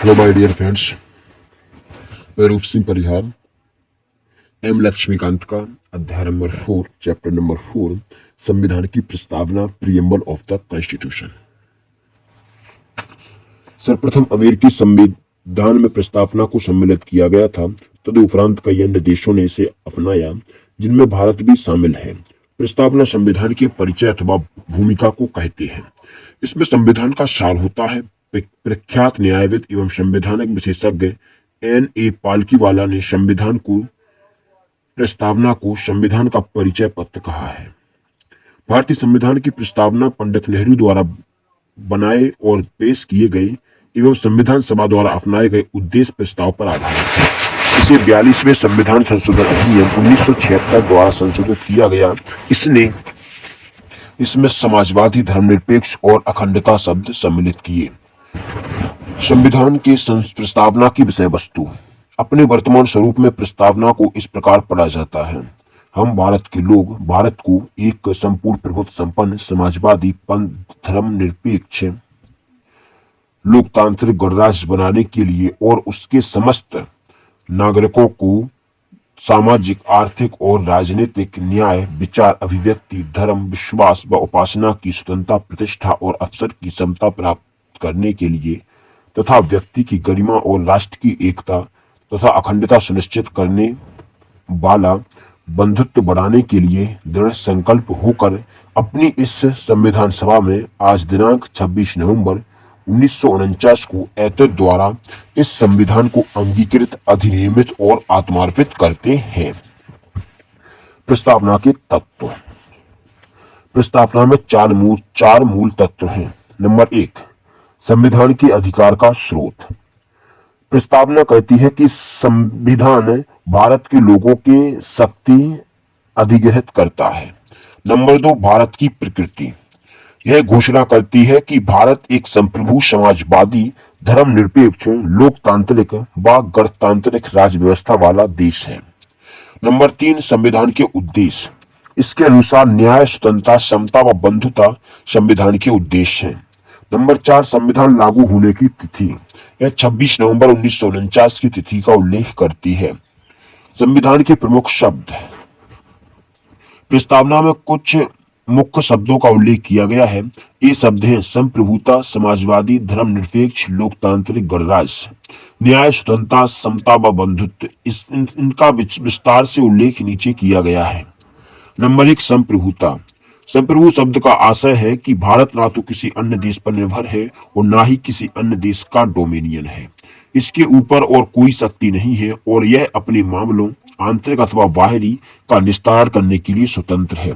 Hello my dear friends, मैं रूप Singh Parihar M Laxmikant का अध्याय नंबर 4 चैप्टर नंबर 4 संविधान की प्रस्तावना प्रीएम्बल ऑफ द कॉन्स्टिट्यूशन। सर्वप्रथम अमेरिकी संविधान में प्रस्तावना को सम्मिलित किया गया था। तदुपरांत कई अन्य देशों ने इसे अपनाया, जिनमें भारत भी शामिल है। प्रस्तावना संविधान के परिचय अथवा भूमिका को कहते हैं। इसमें संविधान का सार होता है। प्रख्यात न्यायविद एवं संवैधानिक विशेषज्ञ N.A. पालकीवाला ने प्रस्तावना को संविधान का परिचय पत्र कहा है। भारतीय संविधान की प्रस्तावना पंडित नेहरू द्वारा बनाए और पेश किए गए एवं संविधान सभा द्वारा अपनाए गए उद्देश्य प्रस्ताव पर आधारित है। इसे 42वें संविधान संशोधन अधिनियम 1976 द्वारा संशोधित किया गया। इसमें समाजवादी, धर्मनिरपेक्ष और अखंडता शब्द सम्मिलित किए। संविधान के प्रस्तावना की विषय वस्तु। अपने वर्तमान स्वरूप में प्रस्तावना को इस प्रकार पढ़ा जाता है। हम भारत के लोग भारत को एक संपूर्ण प्रभुत्व संपन्न समाजवादी, धर्मनिरपेक्ष, लोकतांत्रिक गणराज्य बनाने के लिए और उसके समस्त नागरिकों को सामाजिक, आर्थिक और राजनीतिक न्याय, विचार, अभिव्यक्ति, धर्म, विश्वास व उपासना की स्वतंत्रता, प्रतिष्ठा और अवसर की समता प्राप्त करने के लिए तथा व्यक्ति की गरिमा और राष्ट्र की एकता तथा अखंडता सुनिश्चित करने वाला बंधुत्व बढ़ाने के लिए दृढ़ संकल्प होकर अपनी इस संविधान सभा में आज दिनांक 26 नवंबर 1949 को ऐतद द्वारा इस संविधान को अंगीकृत, अधिनियमित और आत्मार्पित करते हैं। प्रस्तावना के तत्व। प्रस्तावना में चार मूल तत्व हैं। नंबर 1, संविधान के अधिकार का स्रोत। प्रस्तावना कहती है कि संविधान भारत के लोगों के शक्ति अधिग्रहित करता है। नंबर 2, भारत की प्रकृति। यह घोषणा करती है कि भारत एक संप्रभु, समाजवादी, धर्मनिरपेक्ष, लोकतांत्रिक व गणतांत्रिक राज्य व्यवस्था वाला देश है। नंबर 3, संविधान के उद्देश्य। इसके अनुसार न्याय, स्वतंत्रता, समता व बंधुता संविधान के उद्देश्य हैं। नंबर 4, संविधान लागू होने की तिथि। यह 26 नवंबर 1949 की तिथि का उल्लेख करती है। संविधान के प्रमुख शब्द। प्रस्तावना में कुछ मुख्य शब्दों का उल्लेख किया गया है। ये शब्द हैं संप्रभुता, समाजवादी, धर्मनिरपेक्ष, लोकतांत्रिक गणराज्य, न्याय, स्वतंत्रता, समता व बंधुत्व। इनका विस्तार से उल्लेख नीचे किया गया है। नंबर 1, संप्रभुता। संप्रभु शब्द का आशय है कि भारत ना तो किसी अन्य देश पर निर्भर है और ना ही किसी अन्य देश का डोमिनियन है। इसके ऊपर और कोई शक्ति नहीं है और यह अपने मामलों, आंतरिक अथवा बाहरी, का निस्तारण करने के लिए स्वतंत्र है।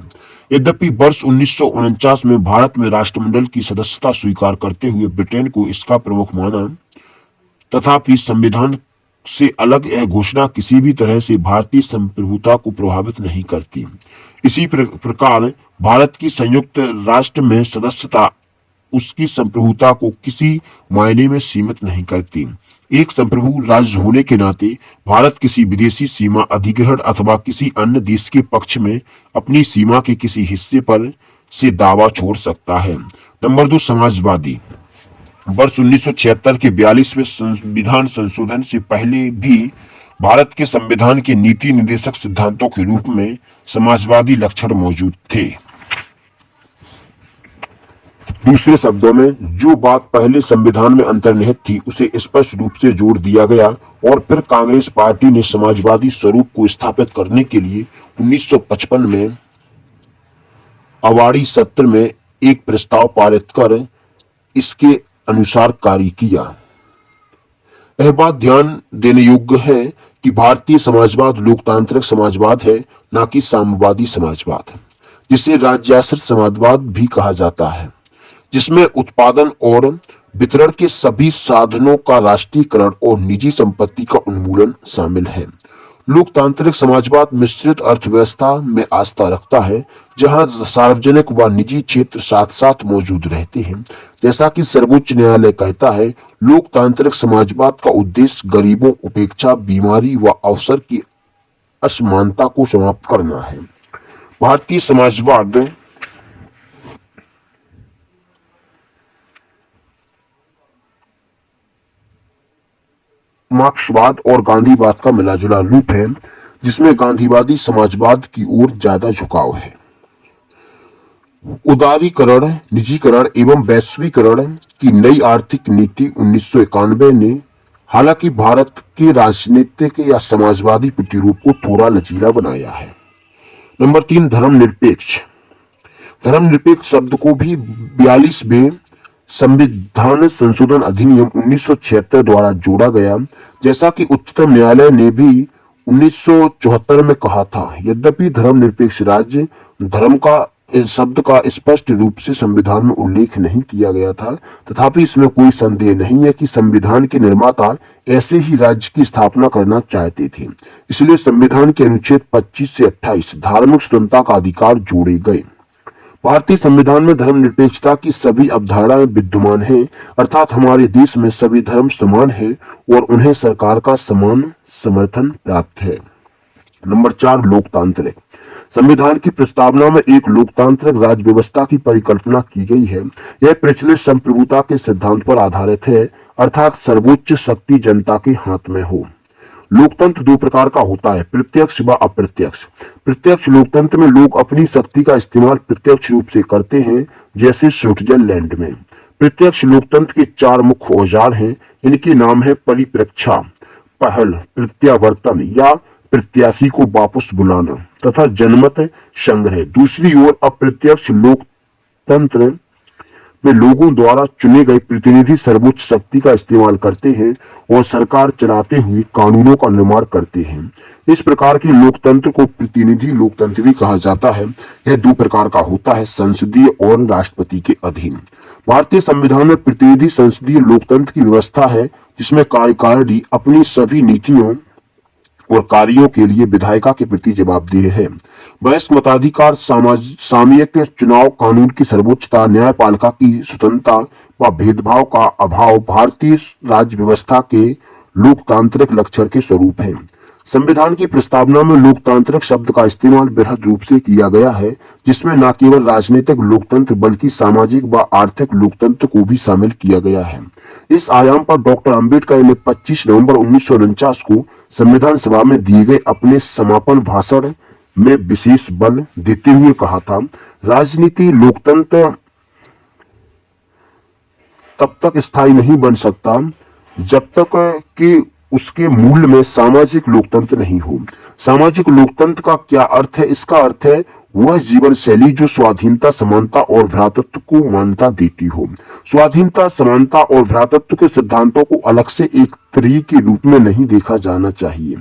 यद्यपि वर्ष 1949 में भारत में राष्ट्रमंडल की सदस्यता स्वीकार करते हुए ब्रिटेन को इसका प्रमुख माना, तथापि संविधान से अलग यह घोषणा किसी भी तरह से भारतीय संप्रभुता को प्रभावित नहीं करती। इसी प्रकार भारत की संयुक्त राष्ट्र में सदस्यता उसकी संप्रभुता को किसी मायने में सीमित नहीं करती। एक संप्रभु राज्य होने के नाते भारत किसी विदेशी सीमा अधिग्रहण अथवा किसी अन्य देश के पक्ष में अपनी सीमा के किसी हिस्से पर से दावा छोड़ सकता है। नंबर 2, समाजवादी। वर्ष 1976 के 42वें संविधान संशोधन से पहले भी भारत के संविधान के नीति निर्देशक सिद्धांतों के रूप में समाजवादी लक्षण मौजूद थे। दूसरे शब्दों में, जो बात पहले संविधान में अंतर्निहित थी उसे स्पष्ट रूप से जोड़ दिया गया और फिर कांग्रेस पार्टी ने समाजवादी स्वरूप को स्थापित करने के लिए 1955 में अवाड़ी सत्र में एक प्रस्ताव पारित कर इसके अनुसार कार्य किया। यह बात ध्यान देने योग्य है कि भारतीय समाजवाद लोकतांत्रिक समाजवाद है, न कि साम्यवादी समाजवाद, जिसे राज्याश्रित समाजवाद भी कहा जाता है, जिसमें उत्पादन और वितरण के सभी साधनों का राष्ट्रीयकरण और निजी संपत्ति का उन्मूलन शामिल है। लोकतांत्रिक समाजवाद मिश्रित अर्थव्यवस्था में आस्था रखता है, जहां सार्वजनिक व निजी क्षेत्र साथ साथ मौजूद रहते हैं। जैसा कि सर्वोच्च न्यायालय कहता है, लोकतांत्रिक समाजवाद का उद्देश्य गरीबों, उपेक्षा, बीमारी व अवसर की असमानता को समाप्त करना है। भारतीय समाजवाद मार्क्सवाद और गांधीवाद का मिलाजुला रूप है, जिसमें गांधीवादी समाजवाद की ओर ज्यादा झुकाव है। उदारीकरण, निजीकरण एवं वैश्वीकरण की नई आर्थिक नीति 1991 ने हालांकि भारत के राजनीतिक या समाजवादी प्रतिरूप को थोड़ा लचीला बनाया है। नंबर 3, धर्मनिरपेक्ष। धर्मनिरपेक्ष शब्द को भी 42वें संविधान संशोधन अधिनियम 1976 द्वारा जोड़ा गया, जैसा कि उच्चतम न्यायालय ने भी 1974 में कहा था। यद्यपि धर्मनिरपेक्ष राज्य धर्म का शब्द का स्पष्ट रूप से संविधान में उल्लेख नहीं किया गया था, तथापि इसमें कोई संदेह नहीं है कि संविधान के निर्माता ऐसे ही राज्य की स्थापना करना चाहते थे। इसलिए संविधान के अनुच्छेद 25 से 28 धार्मिक स्वतंत्रता का अधिकार जोड़े गए। भारतीय संविधान में धर्मनिरपेक्षता की सभी अवधारणाएं विद्यमान हैं, अर्थात हमारे देश में सभी धर्म समान है और उन्हें सरकार का समान समर्थन प्राप्त है। नंबर 4, लोकतांत्रिक। संविधान की प्रस्तावना में एक लोकतांत्रिक राज्य व्यवस्था की परिकल्पना की गई है। यह प्रचलित संप्रभुता के सिद्धांत पर आधारित है, अर्थात सर्वोच्च शक्ति जनता के हाथ में हो। लोकतंत्र दो प्रकार का होता है, प्रत्यक्ष व अप्रत्यक्ष। प्रत्यक्ष लोकतंत्र में लोग अपनी शक्ति का इस्तेमाल प्रत्यक्ष रूप से करते हैं, जैसे स्विट्जरलैंड में। प्रत्यक्ष लोकतंत्र के 4 मुख्य औजार हैं। इनके नाम है परिप्रेक्षा, पहल, प्रत्यावर्तन या प्रत्याशी को वापस बुलाना, तथा जनमत संग्रह। दूसरी ओर अप्रत्यक्ष लोकतंत्र में लोगों द्वारा चुने गए प्रतिनिधि सर्वोच्च शक्ति का इस्तेमाल करते हैं और सरकार चलाते हुए कानूनों का निर्माण करते हैं। इस प्रकार के लोकतंत्र को प्रतिनिधि लोकतंत्र भी कहा जाता है। यह 2 प्रकार का होता है, संसदीय और राष्ट्रपति के अधीन। भारतीय संविधान में प्रतिनिधि संसदीय लोकतंत्र की व्यवस्था है, जिसमें कार्यकारिणी अपनी सभी नीतियों और कार्यों के लिए विधायिका के प्रति जवाबदेह है। वयस्क मताधिकार, सामयिक चुनाव, कानून की सर्वोच्चता, न्यायपालिका की स्वतंत्रता व भेदभाव का अभाव भारतीय राज्य व्यवस्था के लोकतांत्रिक लक्षण के स्वरूप है। संविधान की प्रस्तावना में लोकतांत्रिक शब्द का इस्तेमाल बृहद रूप से किया गया है, जिसमें न केवल राजनीतिक लोकतंत्र बल्कि सामाजिक व आर्थिक लोकतंत्र को भी शामिल किया गया है। इस आयाम पर डॉक्टर अंबेडकर ने 25 नवंबर 1949 को संविधान सभा में दिए गए अपने समापन भाषण में विशेष बल देते हुए कहा था, राजनीति लोकतंत्र तब तक स्थायी नहीं बन सकता जब तक कि उसके मूल में सामाजिक लोकतंत्र नहीं हो। सामाजिक लोकतंत्र का क्या अर्थ है? इसका अर्थ है वह जीवन शैली जो स्वाधीनता, समानता और भ्रातृत्व को मान्यता देती हो। स्वाधीनता, समानता और भ्रातृत्व के सिद्धांतों को अलग से एक त्रि के रूप में नहीं देखा जाना चाहिए।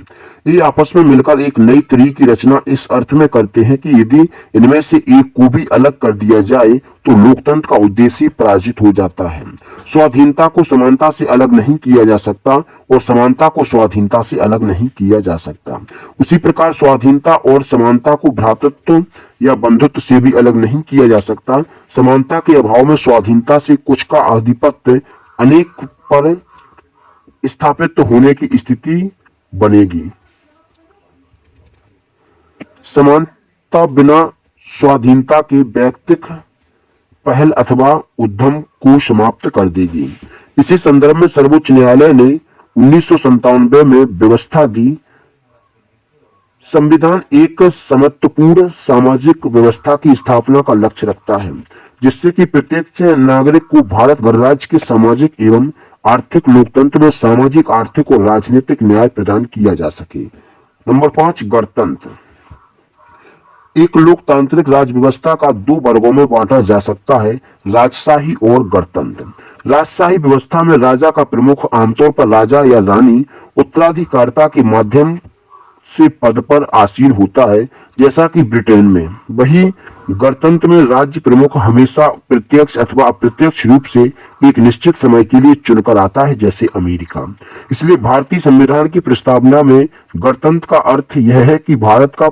ये आपस में मिलकर एक नई त्रि की रचना इस अर्थ में करते हैं कि यदि इनमें से एक को भी अलग कर दिया जाए तो लोकतंत्र का उद्देश्य पराजित हो जाता है। स्वाधीनता को समानता से अलग नहीं किया जा सकता और समानता को स्वाधीनता से अलग नहीं किया जा सकता। उसी प्रकार स्वाधीनता और समानता को भ्रातृत्व या बंधुत्व से भी अलग नहीं किया जा सकता। समानता के अभाव में स्वाधीनता से कुछ का आधिपत्य अनेक पर स्थापित होने की स्थिति बनेगी। समानता बिना स्वाधीनता के वैयक्तिक पहल अथवा उद्यम को समाप्त कर देगी। इसी संदर्भ में सर्वोच्च न्यायालय ने 1997 में व्यवस्था दी, संविधान एक समत्वपूर्ण सामाजिक व्यवस्था की स्थापना का लक्ष्य रखता है, जिससे कि प्रत्येक नागरिक को भारत गणराज्य के सामाजिक एवं आर्थिक लोकतंत्र में सामाजिक, आर्थिक और राजनीतिक न्याय प्रदान किया जा सके। नंबर 5, गणतंत्र। एक लोकतांत्रिक राज्य व्यवस्था का 2 वर्गों में बांटा जा सकता है, राजशाही और गणतंत्र। राजशाही व्यवस्था में राजा का प्रमुख, आमतौर पर राजा या रानी, उत्तराधिकारता के माध्यम से पद पर आसीन होता है, जैसा कि ब्रिटेन में। वही गणतंत्र में राज्य प्रमुख हमेशा प्रत्यक्ष अथवा अप्रत्यक्ष रूप से एक निश्चित समय के लिए चुनकर आता है, जैसे अमेरिका। इसलिए भारतीय संविधान की प्रस्तावना में गणतंत्र का अर्थ यह है कि भारत का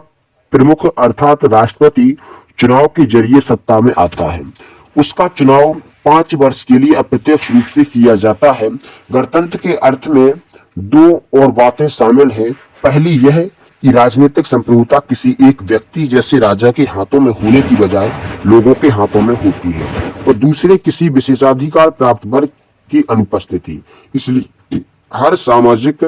प्रमुख अर्थात राष्ट्रपति चुनाव के जरिए सत्ता में आता है। उसका चुनाव 5 वर्ष के लिए अप्रत्यक्ष रूप से किया जाता है। गणतंत्र के अर्थ में 2 और बातें शामिल हैं। पहली यह कि राजनीतिक संप्रभुता किसी एक व्यक्ति जैसे राजा के हाथों में होने की बजाय लोगों के हाथों में होती है, और दूसरे किसी विशेषाधिकार प्राप्त वर्ग की अनुपस्थिति। हर सामाजिक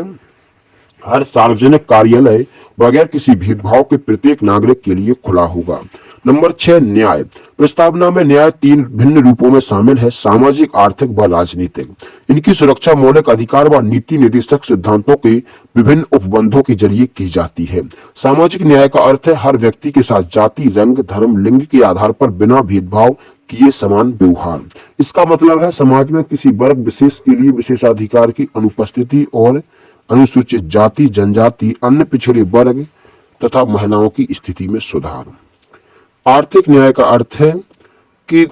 हर सार्वजनिक कार्यालय बगैर किसी भेदभाव के प्रत्येक नागरिक के लिए खुला होगा। नंबर 6, न्याय। प्रस्तावना में न्याय 3 भिन्न रूपों में शामिल है: सामाजिक, आर्थिक व राजनीतिक। इनकी सुरक्षा मौलिक अधिकार व नीति निर्देशक सिद्धांतों के विभिन्न उपबंधों के जरिए की जाती है। सामाजिक न्याय का अर्थ है हर व्यक्ति के साथ जाति, रंग, धर्म, लिंग के आधार पर बिना भेदभाव किए समान व्यवहार। इसका मतलब है समाज में किसी वर्ग विशेष के लिए विशेषाधिकार की अनुपस्थिति और अनुसूचित जाति, जनजाति, अन्य पिछड़े वर्ग तथा महिलाओं की स्थिति में सुधार। आर्थिक न्याय का अर्थ है कि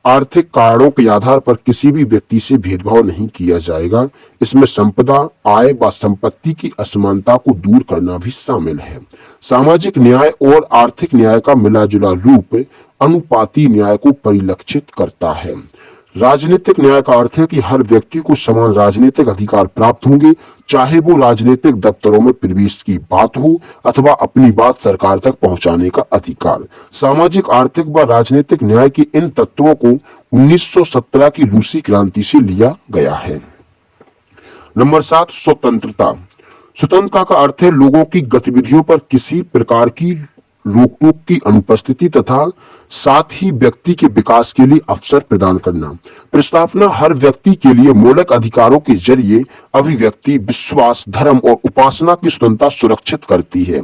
आर्थिक कारणों के आधार पर किसी भी व्यक्ति से भेदभाव नहीं किया जाएगा। इसमें संपदा, आय व संपत्ति की असमानता को दूर करना भी शामिल है। सामाजिक न्याय और आर्थिक न्याय का मिलाजुला रूप अनुपाती न्याय को परिलक्षित करता है। राजनीतिक न्याय का अर्थ है कि हर व्यक्ति को समान राजनीतिक अधिकार प्राप्त होंगे, चाहे वो राजनीतिक दफ्तरों में प्रवेश की बात हो अथवा अपनी बात सरकार तक पहुंचाने का अधिकार। सामाजिक, आर्थिक व राजनीतिक न्याय के इन तत्वों को 1917 की रूसी क्रांति से लिया गया है। नंबर 7, स्वतंत्रता। स्वतंत्रता का अर्थ है लोगों की गतिविधियों पर किसी प्रकार की रोक टोक की अनुपस्थिति तथा साथ ही व्यक्ति के विकास के लिए अवसर प्रदान करना। प्रस्तावना हर व्यक्ति के लिए मौलिक अधिकारों के जरिए अभिव्यक्ति, विश्वास, धर्म और उपासना की स्वतंत्रता सुरक्षित करती है।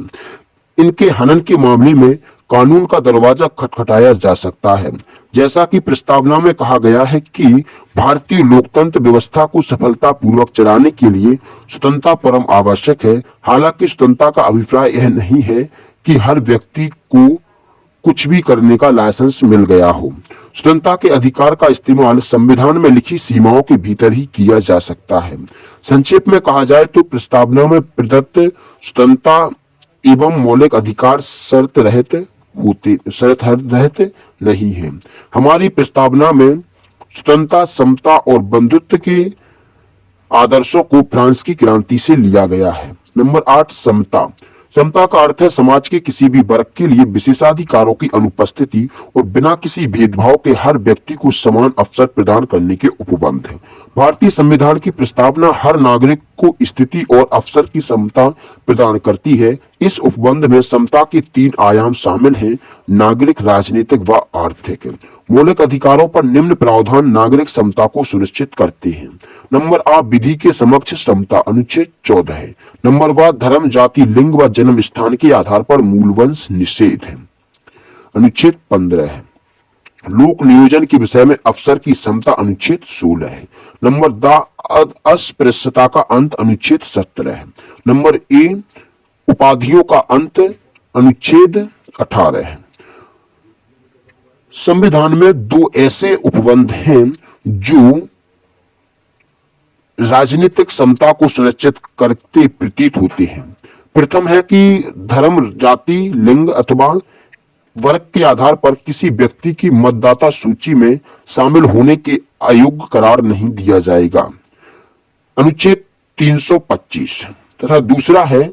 इनके हनन के मामले में कानून का दरवाजा खटखटाया जा सकता है। जैसा कि प्रस्तावना में कहा गया है कि भारतीय लोकतंत्र व्यवस्था को सफलतापूर्वक चलाने के लिए स्वतंत्रता परम आवश्यक है। हालांकि स्वतंत्रता का अभिप्राय यह नहीं है कि हर व्यक्ति को कुछ भी करने का लाइसेंस मिल गया हो। स्वतंत्रता के अधिकार का इस्तेमाल संविधान में लिखी सीमाओं के भीतर ही किया जा सकता है। संक्षेप में कहा जाए तो प्रस्तावना में प्रदत्त स्वतंत्रता एवं मौलिक अधिकार शर्त रहित नहीं है। हमारी प्रस्तावना में स्वतंत्रता, समता और बंधुत्व के आदर्शों को फ्रांस की क्रांति से लिया गया है। नंबर 8, समता। समता का अर्थ है समाज के किसी भी वर्ग के लिए विशेषाधिकारों की अनुपस्थिति और बिना किसी भेदभाव के हर व्यक्ति को समान अवसर प्रदान करने के उपबंध है। भारतीय संविधान की प्रस्तावना हर नागरिक को स्थिति और अवसर की समता प्रदान करती है। इस उपबंध में समता के 3 आयाम शामिल हैं: नागरिक, राजनीतिक व आर्थिक। मौलिक अधिकारों पर निम्न प्रावधान नागरिक समता को सुनिश्चित करते हैं। नंबर 8, विधि के समक्ष समता, अनुच्छेद 14 है। नंबर 9, धर्म, जाति, लिंग व जन्म स्थान के आधार पर मूलवंश निषेध है, अनुच्छेद 15 है। लोक नियोजन के विषय में अवसर की समता, अनुच्छेद 16 है। नंबर 10, अस्पृश्यता का अंत, अनुच्छेद 17 है। नंबर ए, उपाधियों का अंत, अनुच्छेद 18 है। संविधान में 2 ऐसे उपबंध हैं जो राजनीतिक समता को सुनिश्चित करते प्रतीत होते हैं। प्रथम है कि धर्म, जाति, लिंग अथवा वर्ग के आधार पर किसी व्यक्ति की मतदाता सूची में शामिल होने के अयोग्य करार नहीं दिया जाएगा, अनुच्छेद 325। तथा दूसरा है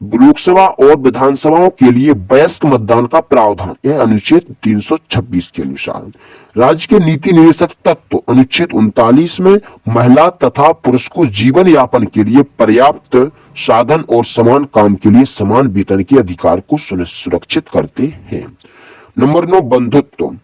लोकसभा और विधानसभाओं के लिए वयस्क मतदान का प्रावधान, यह अनुच्छेद 326 के अनुसार। राज्य के नीति निर्देशक तत्व, अनुच्छेद 39 में महिला तथा पुरुष को जीवन यापन के लिए पर्याप्त साधन और समान काम के लिए समान वेतन के अधिकार को सुरक्षित करते हैं। नंबर 9, बंधुत्व।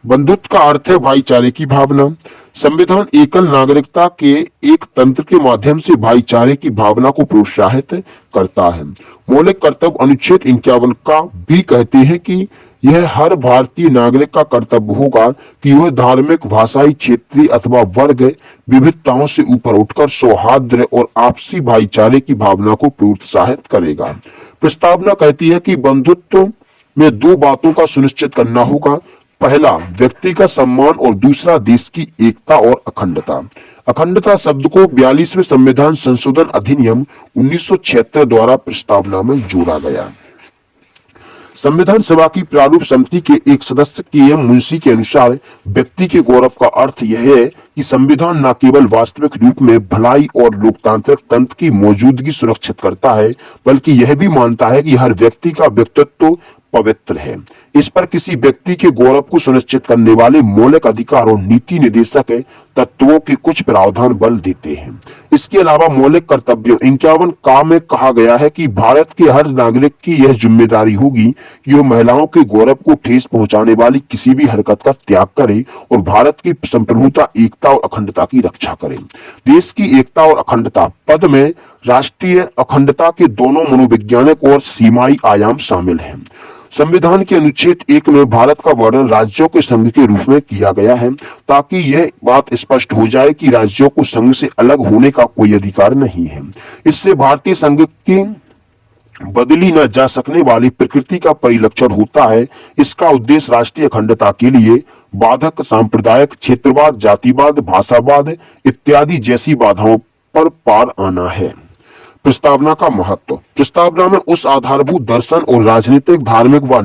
बंधुत्व का अर्थ है भाईचारे की भावना। संविधान एकल नागरिकता के एक तंत्र के माध्यम से भाईचारे की भावना को प्रोत्साहित करता है। मौलिक कर्तव्य, अनुच्छेद 51 का भी कहते हैं कि यह हर भारतीय नागरिक का कर्तव्य होगा कि वह धार्मिक, भाषाई, क्षेत्रीय अथवा वर्ग विविधताओं से ऊपर उठकर सौहार्द और आपसी भाईचारे की भावना को प्रोत्साहित करेगा। प्रस्तावना कहती है कि बंधुत्व में 2 बातों का सुनिश्चित करना होगा: पहला, व्यक्ति का सम्मान और दूसरा, देश की एकता और अखंडता। अखंडता शब्द को 42वें संविधान संशोधन अधिनियम 1976 द्वारा प्रस्तावना में जोड़ा गया। संविधान सभा की प्रारूप समिति के एक सदस्य के.एम. मुंशी के अनुसार व्यक्ति के गौरव का अर्थ यह है कि संविधान न केवल वास्तविक रूप में भलाई और लोकतांत्रिक तंत्र की मौजूदगी सुरक्षित करता है, बल्कि यह भी मानता है कि हर व्यक्ति का व्यक्तित्व पवित्र है। इस पर किसी व्यक्ति के गौरव को सुनिश्चित करने वाले मौलिक अधिकार और नीति निर्देशक तत्वों के कुछ प्रावधान बल देते हैं। इसके अलावा मौलिक कर्तव्यों 51 का में कहा गया है कि भारत के हर नागरिक की यह जिम्मेदारी होगी कि वह महिलाओं के गौरव को ठेस पहुंचाने वाली किसी भी हरकत का त्याग करे और भारत की संप्रभुता, एकता और अखंडता की रक्षा करे। देश की एकता और अखंडता पद में राष्ट्रीय अखंडता के दोनों मनोवैज्ञानिक और सीमाई आयाम शामिल हैं। संविधान के अनुच्छेद 1 में भारत का वर्णन राज्यों के संघ के रूप में किया गया है, ताकि यह बात स्पष्ट हो जाए कि राज्यों को संघ से अलग होने का कोई अधिकार नहीं है। इससे भारतीय संघ की बदली न जा सकने वाली प्रकृति का परिलक्षण होता है। इसका उद्देश्य राष्ट्रीय अखंडता के लिए बाधक सांप्रदायिक क्षेत्रवाद, जातिवाद, भाषावाद इत्यादि जैसी बाधाओं पर पार आना है। प्रस्तावना का महत्व। प्रस्तावना में उस आधारभूत दर्शन और राजनीतिक, धार्मिक व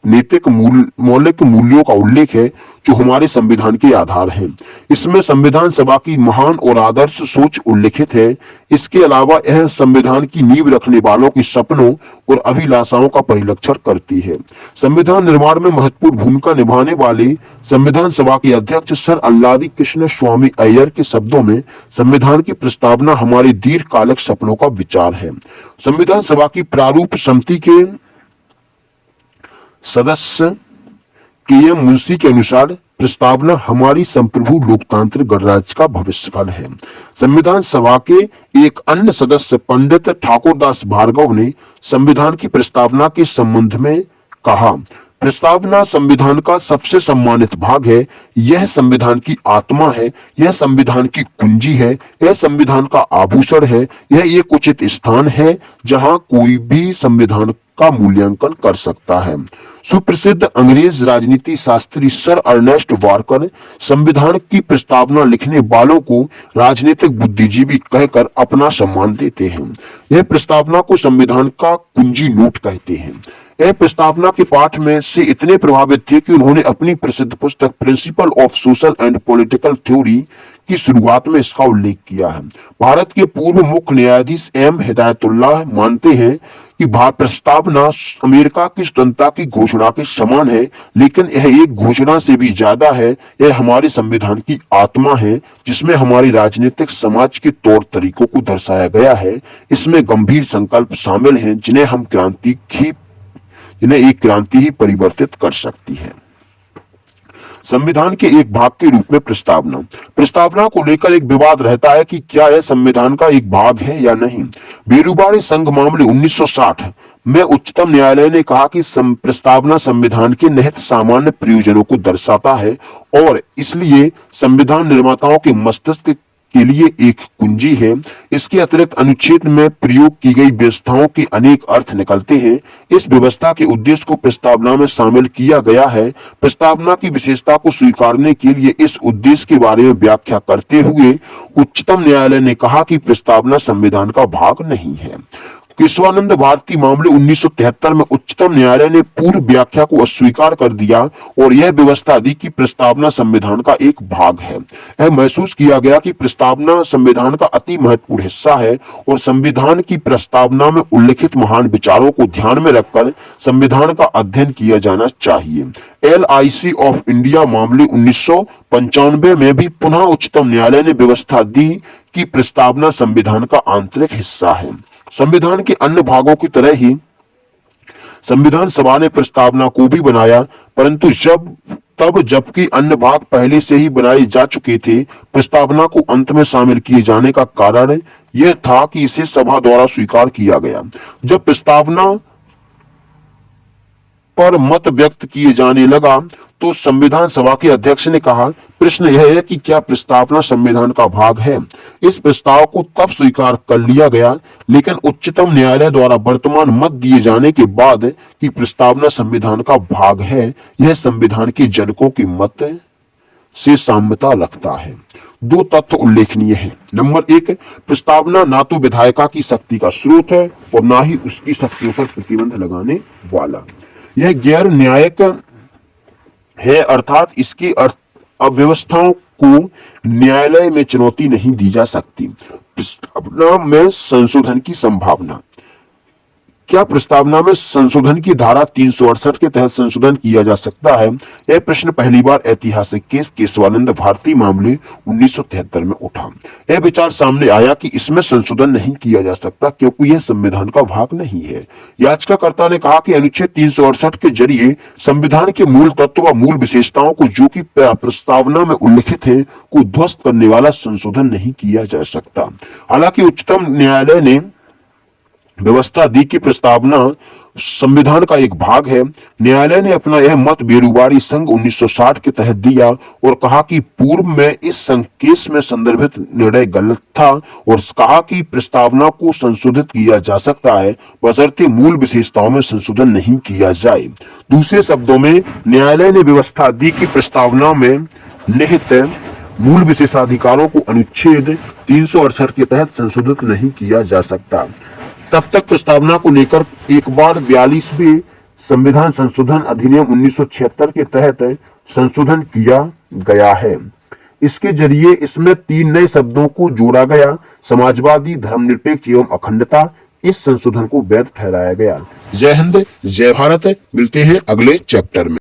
नैतिक मौलिक मूल्यों का उल्लेख है जो हमारे संविधान के आधार हैं। इसमें संविधान सभा की महान और आदर्श सोच उल्लेखित है। इसके अलावा यह संविधान की नींव रखने वालों के सपनों और अभिलाषाओं का परिलक्षण करती है। संविधान निर्माण में महत्वपूर्ण भूमिका निभाने वाले संविधान सभा के अध्यक्ष सर अल्लादी कृष्ण स्वामी अय्यर के शब्दों में, संविधान की प्रस्तावना हमारे दीर्घकालिक सपनों का विचार है। संविधान सभा की प्रारूप समिति के सदस्य के मुंशी के अनुसार प्रस्तावना हमारी संप्रभु लोकतांत्रिक गणराज्य का भविष्यफल है। संविधान सभा के एक अन्य सदस्य पंडित ठाकुरदास भार्गव ने संविधान की प्रस्तावना के संबंध में कहा, प्रस्तावना संविधान का सबसे सम्मानित भाग है। यह संविधान की आत्मा है, यह संविधान की कुंजी है, यह संविधान का आभूषण है। यह एक उचित स्थान है जहां कोई भी संविधान का मूल्यांकन कर सकता है। सुप्रसिद्ध अंग्रेज राजनीति शास्त्री सर अर्नेस्ट वाकर संविधान की प्रस्तावना लिखने वालों को राजनीतिक बुद्धिजीवी कहकर अपना सम्मान देते हैं। यह प्रस्तावना को संविधान का कुंजी नोट कहते हैं। यह प्रस्तावना के पाठ में से इतने प्रभावित थे कि उन्होंने अपनी प्रसिद्ध पुस्तक principle of social and political theory की शुरुआत में इसका उल्लेख किया है। भारत के पूर्व मुख्य न्यायाधीश एम हिदायतुल्लाह मानते हैं कि प्रस्तावना अमेरिका की स्वतंत्रता की घोषणा के समान है, लेकिन यह एक घोषणा से भी ज्यादा है। यह हमारे संविधान की आत्मा है, जिसमें हमारे राजनीतिक समाज के तौर तरीकों को दर्शाया गया है। इसमें गंभीर संकल्प शामिल हैं जिन्हें एक क्रांति ही परिवर्तित कर सकती है। संविधान के एक भाग के रूप में प्रस्तावना को लेकर एक विवाद रहता है कि क्या यह संविधान का एक भाग है या नहीं। बेरुबारी संघ मामले 1960 में उच्चतम न्यायालय ने कहा कि प्रस्तावना संविधान के निहित सामान्य प्रयोजनों को दर्शाता है और इसलिए संविधान निर्माताओं के मस्तिष्क के लिए एक कुंजी है। इसके अतिरिक्त अनुच्छेद में प्रयोग की गई व्यवस्थाओं के अनेक अर्थ निकलते हैं। इस व्यवस्था के उद्देश्य को प्रस्तावना में शामिल किया गया है। प्रस्तावना की विशेषता को स्वीकारने के लिए इस उद्देश्य के बारे में व्याख्या करते हुए उच्चतम न्यायालय ने कहा कि प्रस्तावना संविधान का भाग नहीं है। केशवानंद भारती मामले 1973 में उच्चतम न्यायालय ने पूर्व व्याख्या को अस्वीकार कर दिया और यह व्यवस्था दी कि प्रस्तावना संविधान का एक भाग है। यह महसूस किया गया कि प्रस्तावना संविधान का अति महत्वपूर्ण हिस्सा है और संविधान की प्रस्तावना में उल्लिखित महान विचारों को ध्यान में रखकर संविधान का अध्ययन किया जाना चाहिए। LIC ऑफ इंडिया मामले 1995 में भी पुनः उच्चतम न्यायालय ने व्यवस्था दी कि प्रस्तावना संविधान का आंतरिक हिस्सा है। संविधान के अन्य भागों की तरह ही संविधान सभा ने प्रस्तावना को भी बनाया, परंतु जबकि अन्य भाग पहले से ही बनाए जा चुके थे। प्रस्तावना को अंत में शामिल किए जाने का कारण यह था कि इसे सभा द्वारा स्वीकार किया गया। जब प्रस्तावना पर मत व्यक्त किए जाने लगा तो संविधान सभा के अध्यक्ष ने कहा, प्रश्न यह है कि क्या प्रस्तावना संविधान का भाग है। इस प्रस्ताव को तब स्वीकार कर लिया गया, लेकिन उच्चतम न्यायालय द्वारा वर्तमान मत दिए जाने के बाद कि प्रस्तावना संविधान का भाग है, यह संविधान के जनकों के मत से साम्यता रखता है। दो तथ्य उल्लेखनीय हैं। नंबर 1, प्रस्तावना ना तो विधायिका की शक्ति का स्रोत है और ना ही उसकी शक्तियों पर प्रतिबंध लगाने वाला। यह गैर न्यायिक है, अर्थात इसकी अव्यवस्थाओं को न्यायालय में चुनौती नहीं दी जा सकती। प्रस्तावना में संशोधन की संभावना। क्या प्रस्तावना में संशोधन की धारा 368 के तहत संशोधन किया जा सकता है? यह प्रश्न पहली बार ऐतिहासिक केस केशवानंद भारती मामले 1973 में उठा। यह विचार सामने आया कि इसमें संशोधन नहीं किया जा सकता क्योंकि यह संविधान का भाग नहीं है। याचिकाकर्ता ने कहा कि अनुच्छेद 368 के जरिए संविधान के मूल तत्व व मूल विशेषताओं को जो कि प्रस्तावना में उल्लिखित है को ध्वस्त करने वाला संशोधन नहीं किया जा सकता। हालांकि उच्चतम न्यायालय ने व्यवस्था दी कि प्रस्तावना संविधान का एक भाग है। न्यायालय ने अपना यह मत बेरुबारी संघ 1960 के तहत दिया और कहा कि पूर्व में इस केस में संदर्भित निर्णय गलत था और कहा कि प्रस्तावना को संशोधित किया जा सकता है बशर्ते मूल विशेषताओं में संशोधन नहीं किया जाए। दूसरे शब्दों में न्यायालय ने व्यवस्था दी कि प्रस्तावना में निहित मूल विशेषाधिकारों को अनुच्छेद 368 के तहत संशोधित नहीं किया जा सकता। तब तक प्रस्तावना को लेकर एक बार 42वें संविधान संशोधन अधिनियम 1976 के तहत संशोधन किया गया है। इसके जरिए इसमें 3 नए शब्दों को जोड़ा गया, समाजवादी, धर्मनिरपेक्ष एवं अखंडता। इस संशोधन को वैध ठहराया गया। जय हिंद, जय भारत। मिलते हैं अगले चैप्टर में।